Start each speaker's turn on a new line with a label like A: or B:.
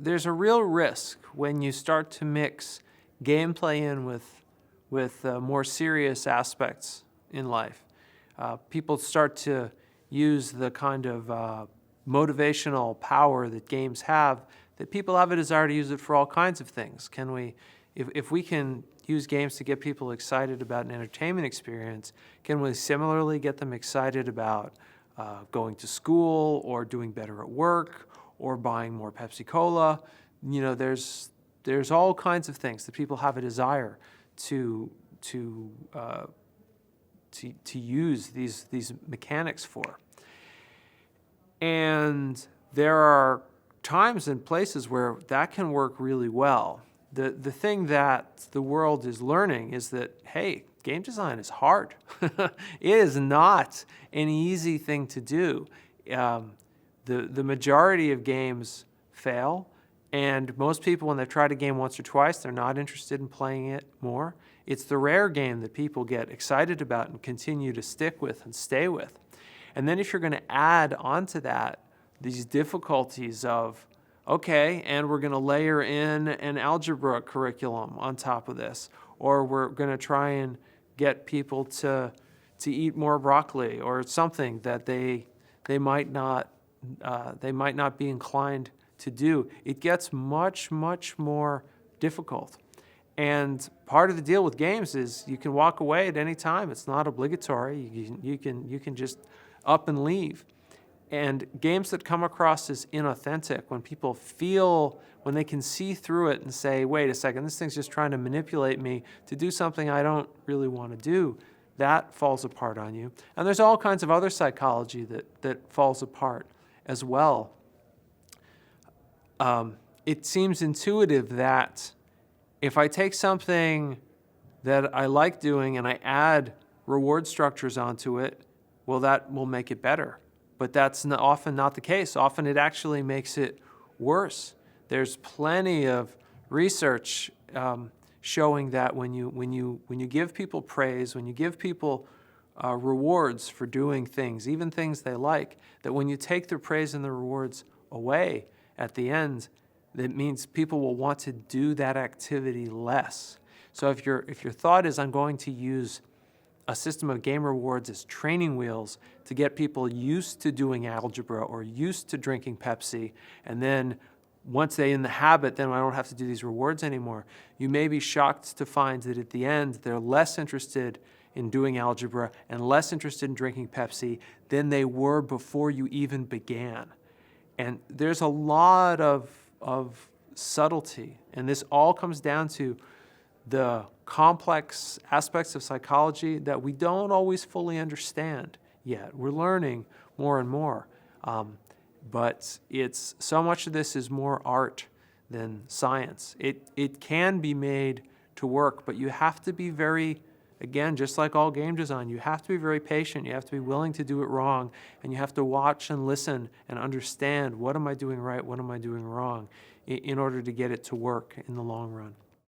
A: there's a real risk when you start to mix gameplay in with more serious aspects in life. People start to use the kind of motivational power that games have, that people have a desire to use it for all kinds of things. If we can use games to get people excited about an entertainment experience, can we similarly get them excited about going to school or doing better at work or buying more Pepsi Cola? There's all kinds of things that people have a desire to use these mechanics for. And there are times and places where that can work really well. The thing that the world is learning is that, hey, game design is hard. It is not an easy thing to do. The majority of games fail, and most people, when they've tried a game once or twice, they're not interested in playing it more. It's the rare game that people get excited about and continue to stick with and stay with. And then if you're going to add onto that these difficulties of, okay, and we're going to layer in an algebra curriculum on top of this, or we're going to try and get people to eat more broccoli or something that they might not be inclined to do. It gets much, much more difficult. And part of the deal with games is you can walk away at any time. It's not obligatory. You can just up and leave. And games that come across as inauthentic, when they can see through it and say, wait a second, this thing's just trying to manipulate me to do something I don't really want to do, that falls apart on you. And there's all kinds of other psychology that falls apart as well. It seems intuitive that if I take something that I like doing and I add reward structures onto it, well, that will make it better. But that's often not the case. Often it actually makes it worse. There's plenty of research showing that when you give people praise, when you give people rewards for doing things, even things they like, that when you take their praise and the rewards away at the end, that means people will want to do that activity less. So if your thought is, I'm going to use a system of game rewards as training wheels to get people used to doing algebra or used to drinking Pepsi, and then once they're in the habit, then I don't have to do these rewards anymore, you may be shocked to find that at the end they're less interested in doing algebra and less interested in drinking Pepsi than they were before you even began. And there's a lot of subtlety, and this all comes down to the complex aspects of psychology that we don't always fully understand yet. We're learning more and more. But so much of this is more art than science. It can be made to work, but you have to be very, again, just like all game design, you have to be very patient. You have to be willing to do it wrong, and you have to watch and listen and understand, what am I doing right, what am I doing wrong, in order to get it to work in the long run.